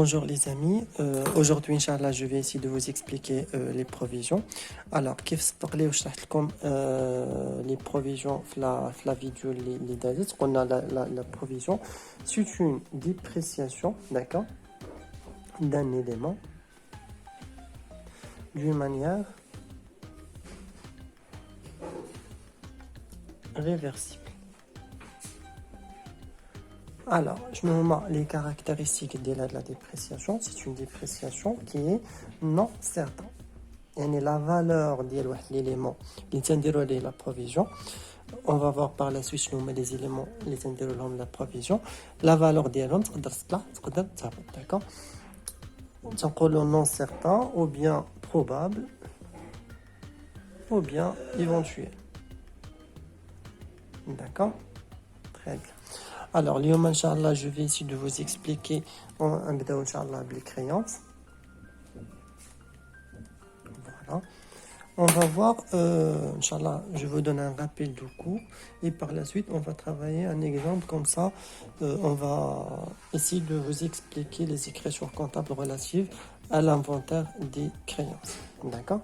Bonjour les amis, aujourd'hui Inch'Allah je vais essayer de vous expliquer les provisions. Alors, كيف استقلي وشرحت لكم les provisions في la vidéo اللي دازت قلنا la provision c'est une dépréciation, d'accord, d'un élément d'une manière réversible. Alors, je me mets les caractéristiques de la dépréciation. C'est une dépréciation qui est non certaine. Et la valeur de l'élément, la provision, on va voir par la suite nous les éléments, les de la provision. La valeur de l'élément, d'accord. On non certain, ou bien probable, ou bien éventuel. D'accord. Très bien. Alors, اليوم Inch'Allah, je vais essayer de vous expliquer Inch'Allah les créances. Voilà. On va voir, Inch'Allah, je vous donne un rappel du cours et par la suite, on va travailler un exemple comme ça. On va essayer de vous expliquer les écritures comptables relatives à l'inventaire des créances. D'accord.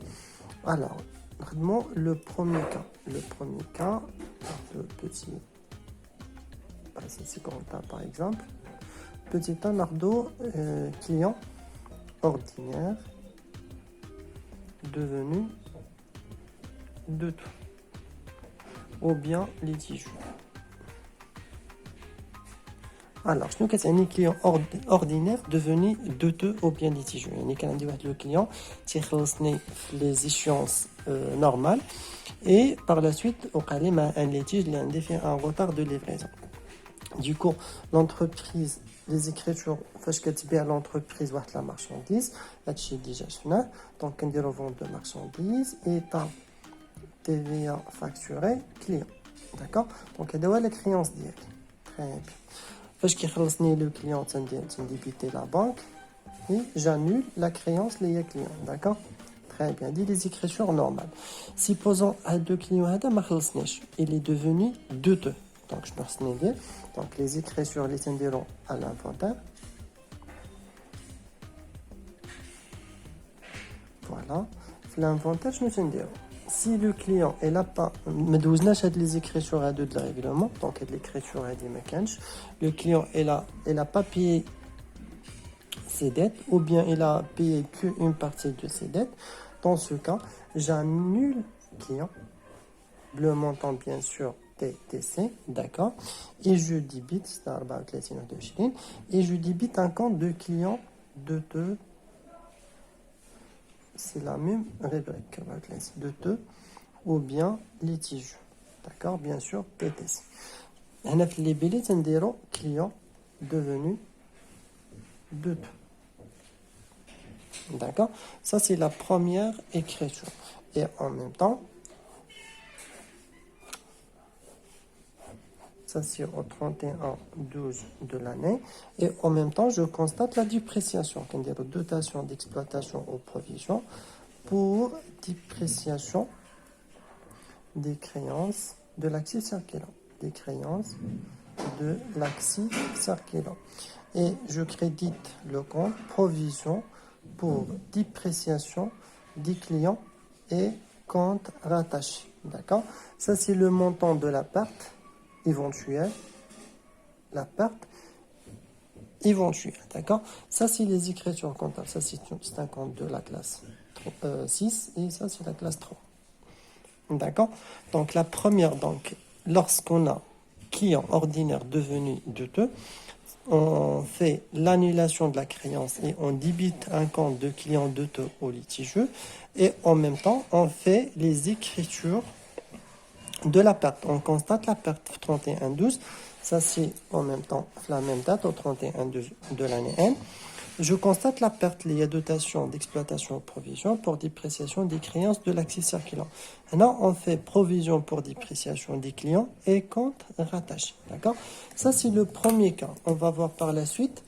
Alors, vraiment, le premier cas, le petit... c'est comptable par exemple. Petit un nardo client ordinaire devenu de tout ou bien litigieux. Alors, je nous casse un client ordinaire devenu douteux ou bien litigieux. Le client tire les échéances normales et par la suite, au calme un litige, il y a un retard de livraison. Du coup, l'entreprise, les écritures, à l'entreprise, la marchandise, donc on dit revente de marchandises et TVA facturé client. D'accord. Donc, il y a la créance directe. Très bien. Le client, débiter la banque et j'annule la créance liée au client. D'accord. Très bien. Dit les écritures normales. Supposons à deux clients, il est devenu douteux. Donc, je me dire. Donc, les écritures les tendiront à l'inventaire. Voilà. L'inventaire, je me dire. Si le client n'a pas, les écritures à deux de la règlement, donc l'écriture à des mécaniques, le client n'a pas payé ses dettes, ou bien il a payé qu'une partie de ses dettes. Dans ce cas, j'annule le client, le montant bien sûr TTC, d'accord, et je débite, et je débite un compte de client de deux. C'est la même rubrique, de deux ou bien litige, d'accord, bien sûr TTC. On a les billets d'indéro client devenu de deux. D'accord. Ça, c'est la première écriture. Et en même temps, ça, c'est au 31-12 de l'année. Et en même temps, je constate la dépréciation, c'est-à-dire dotation d'exploitation aux provisions pour dépréciation des créances de l'actif circulant. Des créances de l'actif circulant. Et je crédite le compte provision pour dépréciation des clients et compte rattaché. D'accord. Ça, c'est le montant de la perte éventuelle. La perte éventuelle. D'accord. Ça, c'est les écritures comptables. Ça, c'est un compte de la classe 6 et ça, c'est la classe 3. D'accord. Donc, la première, donc, lorsqu'on a client ordinaire devenu douteux, on fait l'annulation de la créance et on débite un compte de client douteux au litigieux et en même temps on fait les écritures de la perte. On constate la perte 31-12, ça c'est en même temps la même date au 31-12 de l'année N. Je constate la perte liée à dotation d'exploitation provision pour dépréciation des créances de l'actif circulant. Maintenant, on fait provision pour dépréciation des clients et compte rattaché. D'accord. Ça, c'est le premier cas. On va voir par la suite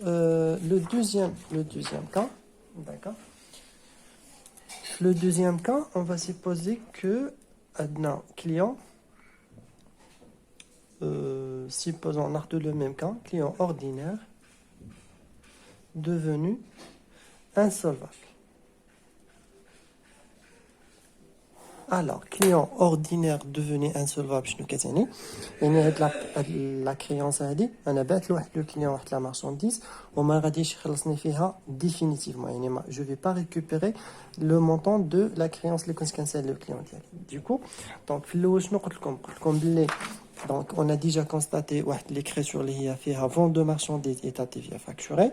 le deuxième cas. D'accord. Le deuxième cas, on va supposer que un client, supposons on a le même cas, client ordinaire, devenu insolvable. Alors, client ordinaire devenu insolvable, je ne sais pas, la créance a dit, on a le client la marchandise, on m'a dit définitivement. Je ne vais pas récupérer le montant de la créance le client. Du coup, donc, donc, on a déjà constaté l'écrit sur les vente de marchandises et TVA facturée.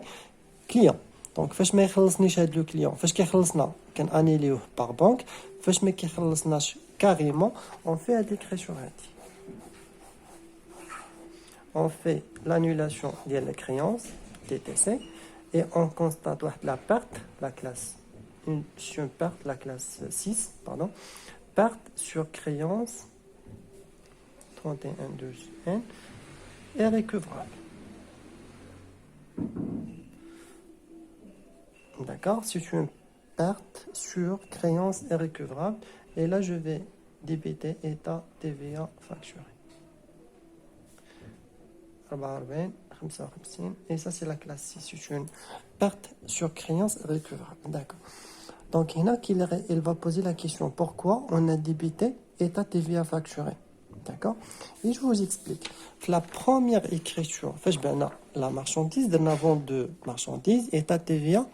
Client. Donc, فاش ما يخلصنيش هذا لو كليون فاش كيخلصنا كنانيليوه par banque فاش ما كيخلصناش carrément on fait un décret sur هادي on fait l'annulation de la créance TTC et on constate la perte la classe une perte la classe 6 pardon perte sur créance 3112N est récupérable. D'accord, c'est une perte sur créance irrécupérable. Et là, je vais débiter état TVA facturé. 44, 55. Et ça, c'est la classe 6. C'est une perte sur créance irrécupérable. D'accord. Donc, il va poser la question pourquoi on a débité état TVA facturé. D'accord. Et je vous explique. La première écriture, la marchandise, de la vente de marchandises, état TVA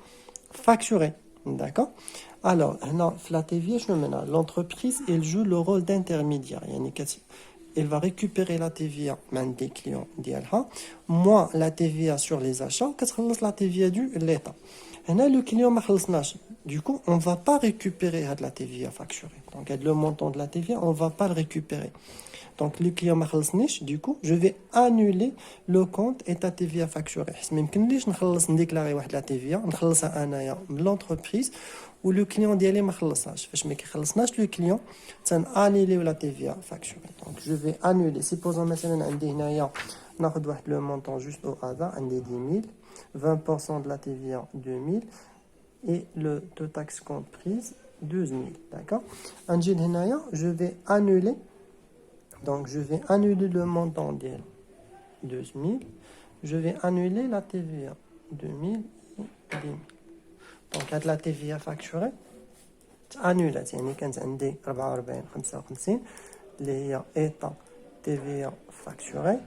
facturé. D'accord. Alors, la TVA, l'entreprise, elle joue le rôle d'intermédiaire. Elle va récupérer la TVA des clients. Moi, la TVA sur les achats, qu'est-ce que la TVA du l'État. Le client m'a du coup, on ne va pas récupérer la TVA facturée. Donc, le montant de la TVA, on ne va pas le récupérer. Donc, le client m'a du coup, je vais annuler le compte état TVA facturé. Même je déclarer la TVA, l'entreprise ou le client d'y m'a le client, c'est annuler la TVA facturée. Donc, je vais annuler. Supposons maintenant le montant juste au hasard, 10 000, 20% de la TVA 2 000 et le taux taxe comprise 12 000. D'accord. Je vais annuler. Donc, je vais annuler le montant de 12 000. Je vais annuler la TVA 2 000 et 10 000. Donc, la TVA facturée, annulée. يعني كانت عندي 44 55 اللي هي état TVA facturé.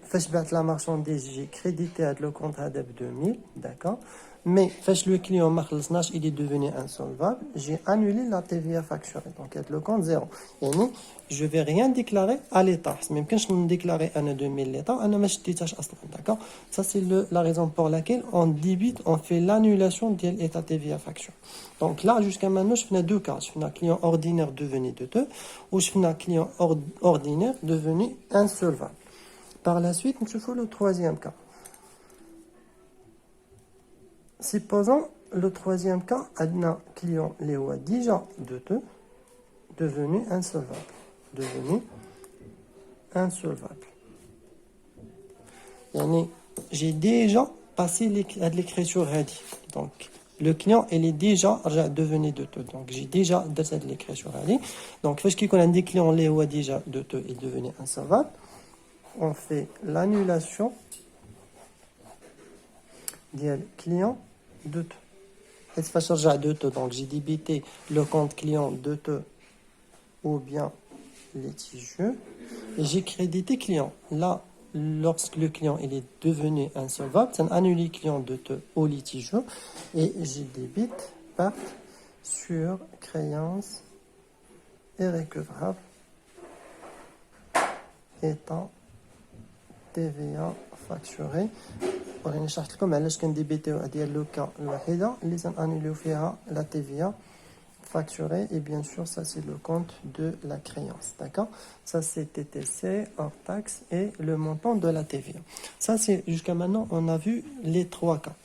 فاش بعت la marchandise, j'ai crédité le compte de 2000, d'accord. Mais le client il est devenu insolvable, j'ai annulé la TVA facturée. Donc le compte 0. Et je ne vais rien déclarer à l'État. Même quand je ne déclarer à 2000 l'État, je ne vais d'accord. Ça c'est la raison pour laquelle on débite, on fait l'annulation de l'État TVA facture. Donc là jusqu'à maintenant, je fais deux cas. Je fais un client ordinaire devenu deux ou je fais un client ordinaire devenu insolvable. Par la suite, nous faisons le troisième cas. Supposons le troisième cas, un client Léo a déjà devenu insolvable. Devenu insolvable. J'ai déjà passé l'écriture ready. Donc, le client, il est déjà devenu Donc, j'ai déjà de l'écriture ready. Donc, parce qu'on a des clients Léo a déjà est devenu insolvable. On fait l'annulation du client de donc j'ai débité le compte client de ou bien litigieux et j'ai crédité client. Là, lorsque le client il est devenu insolvable, c'est un annulé client de au litigieux et j'ai débite part sur créance irrécupérable étant TVA facturé. وراني شرحت لكم علاش كنديبيتيو ديال لو كا الوحيده اللي تنانيليو فيها la TVA facturée et bien sûr ça c'est le compte de la créance, d'accord. Ça c'est TTC hors taxe et le montant de la TVA. Ça c'est jusqu'à maintenant on a vu les trois cas.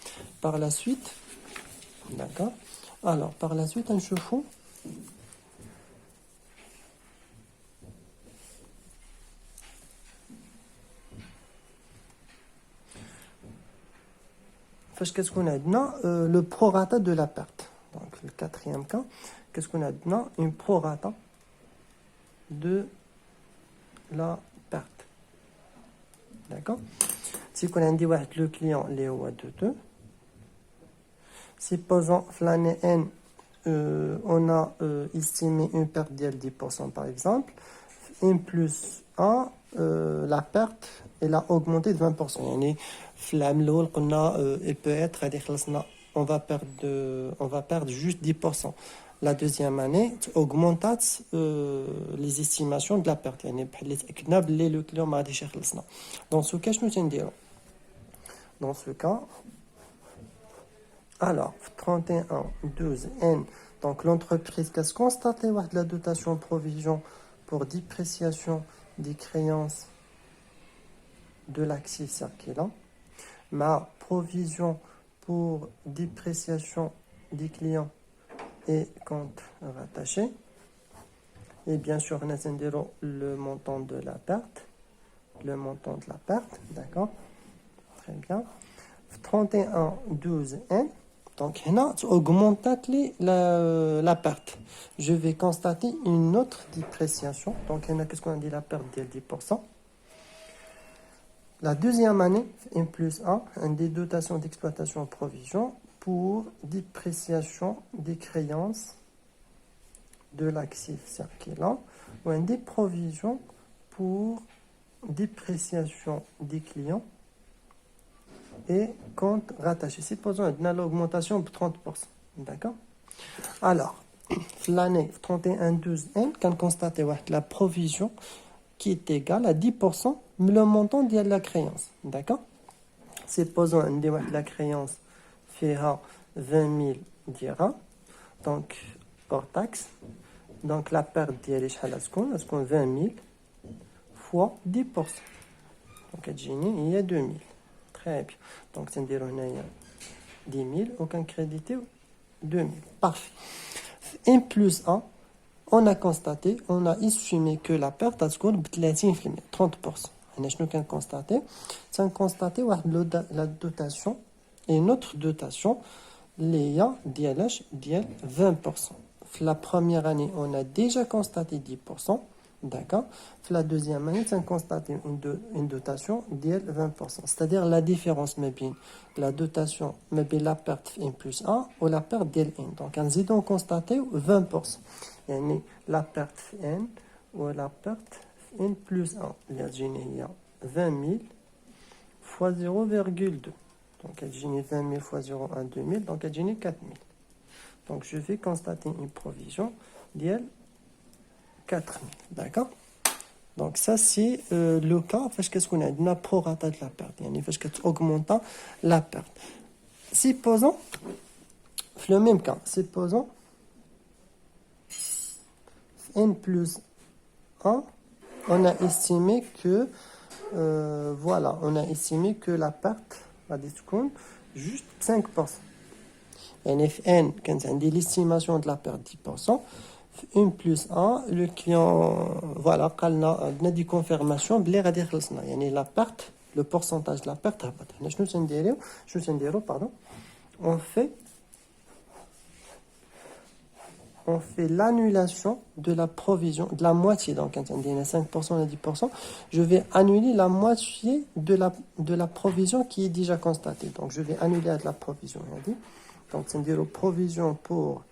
Par la suite, d'accord. Alors par la suite نشوفوا qu'est-ce qu'on a maintenant le prorata de la perte. Donc le quatrième cas, qu'est-ce qu'on a maintenant une prorata de la perte. D'accord. Si on dit le client les deux, supposons l'année N, on a estimé une perte de 10% par exemple, N plus 1, la perte elle a augmenté de 20%. يعني في العام الأول قلنا il peut être هذه خلصنا on va perdre juste 10%. La deuxième année augmente les estimations de la perte. يعني بحال تأكدنا بلي le client ما غاديش يخلصنا. Dans ce cas شنو تنديرو؟ Dans ce cas, alors 31 12 N, donc l'entreprise qu'est-ce constaté la dotation provision pour dépréciation des créances de l'actif circulant, ma provision pour dépréciation des clients et compte rattaché, et bien sûr on a le montant de la perte, d'accord, très bien. 31 12 N, donc là augmente la perte. Je vais constater une autre dépréciation. Donc qu'est-ce qu'on a dit, la perte de 10%. La deuxième année, N plus 1, des dotations d'exploitation en provision pour dépréciation des créances de l'actif circulant ou des provisions pour dépréciation des clients et compte rattaché. Supposons qu'on a l'augmentation de 30%. D'accord? Alors, l'année 31-12N, quand on constate la provision qui est égale à 10% le montant de la créance. D'accord? Supposons que la créance fait 20 000 dirhams, donc hors taxe. Donc la perte est 20 000 fois 10%. Donc il y a 2 000. Très bien. Donc c'est 10 000, aucun crédité, 2 000. Parfait. N plus 1, on a constaté, on a estimé que la perte a 30%. On a constaté, c'est constaté la dotation et notre dotation, les a 20%. La première année, on a déjà constaté 10%. D'accord. La deuxième année, c'est constaté une dotation de 20%. C'est-à-dire la différence entre la dotation, la perte N plus 1 ou la perte de N. Donc, on a constaté 20%. Yani la perte N ou la perte N plus 1. Il y a 20 000 fois 0,2. Donc, il y a 20 000 fois 0,1, 2 000. Donc, il y a 4 000. Donc, je vais constater une provision de 4 000. D'accord? Donc, ça, c'est le cas. Qu'est-ce qu'on a? On a prorata de la perte. Il faut augmenter la perte. Supposons, le même cas, supposons N plus 1, on a estimé que, voilà, on a estimé que la perte va être juste 5%. N, quand on dit l'estimation de la perte 10%, N plus 1, le client, voilà, on a dit confirmation, la perte, le pourcentage de la perte, pardon, on fait l'annulation de la provision, de la moitié. Donc, quand on dit 5%, on a 10%, je vais annuler la moitié de la provision qui est déjà constatée. Donc, je vais annuler la provision. Donc, c'est une provision pour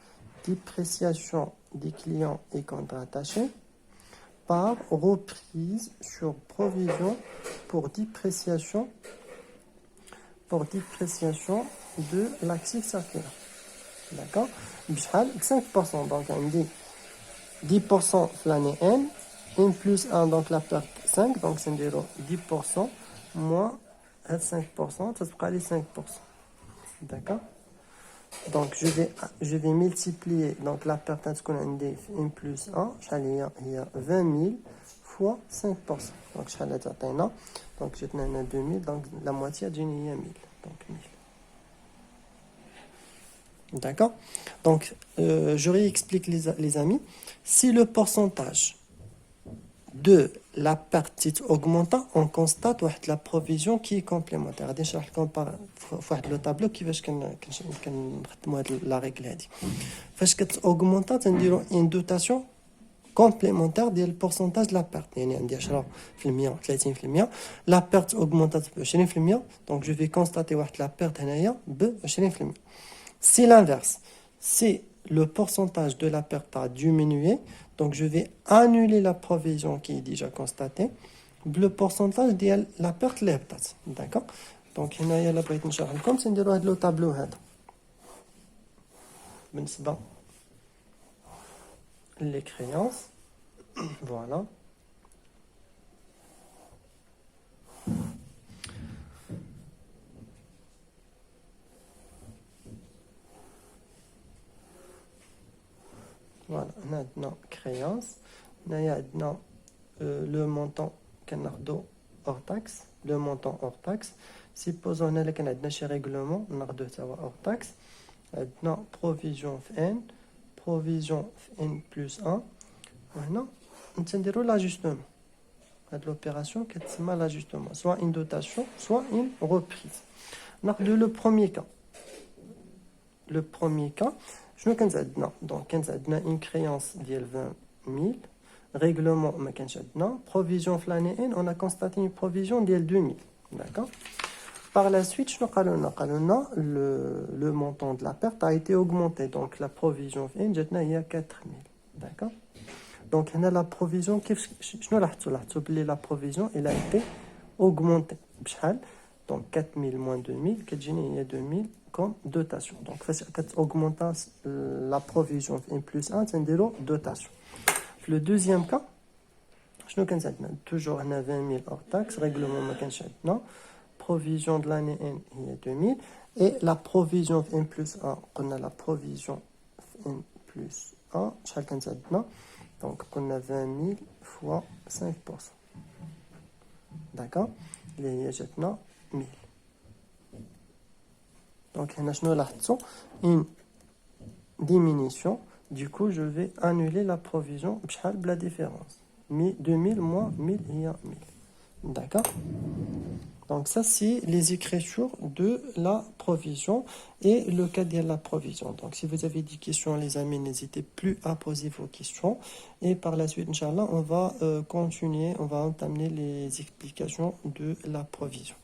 dépréciation des clients et comptes rattachés par reprise sur provision pour dépréciation de l'actif circulaire. D'accord? 5%. Donc, on dit 10% l'année N, N plus 1, donc la perte 5, donc c'est 10% moins 5%, ça sera les 5%. D'accord? Donc, je vais multiplier donc la perte N plus 1, il y a 20 000 fois 5%. Donc, donc j'ai 2 000, donc la moitié a 1 000. Donc, 1000. D'accord? Donc, je réexplique les amis. Si le pourcentage de la perte est augmentant, on constate la provision qui est complémentaire. Je vais compare le tableau qui va la règle. Parce que augmentant, c'est une dotation complémentaire du pourcentage de la perte. يعني عندي 10% 30%. La perte augmente ب 20%. Donc je vais constater واحد la perte هنايا ب 20%. C'est l'inverse. Si le pourcentage de la perte a diminué, donc je vais annuler la provision qui est déjà constatée. Le pourcentage de la perte اللي هبطت. D'accord? Donc هنايا الا بغيت نشرح لكم سنديروا هذا لو طابلو هذا. بالنسبة les créances. Voilà. Voilà, on a créance. On a le montant qu'on a hors taxe. Le montant hors taxe. Supposons qu'on a chez règlement, on a hors taxe. On a provision N. Provision N plus 1. Maintenant, on va l'ajustement. L'opération qui est l'ajustement. Soit une dotation, soit une reprise. On a le premier cas. Le premier cas, je ne sais pas. Donc, on a une créance de 20 000. Règlement, provision flânée, on a constaté une provision de 2 000. D'accord? Par la suite, le montant de la perte a été augmenté. Donc, la provision flânée, il y a 4 000. D'accord? Donc, on a la provision, la provision, elle a été augmentée. Donc, 4 000 moins 2 000, il y a 2 000 comme dotation. Donc, quand on augmente la provision N plus 1, c'est une dotation. Le deuxième cas, toujours on a 20 000 hors taxe, règlement non, provision de l'année N, il y a 2 000, et la provision N plus 1, on a la provision N plus 1, donc on a 20 000 fois 5%. D'accord? Il y a 1000. Donc, une diminution. Du coup, je vais annuler la provision. La différence. 2000 moins 1000, il y a 1000. D'accord? Donc, ça, c'est les écritures de la provision et le cas de la provision. Donc, si vous avez des questions, les amis, n'hésitez plus à poser vos questions. Et par la suite, Inch'Allah, on va continuer, on va entamer les explications de la provision.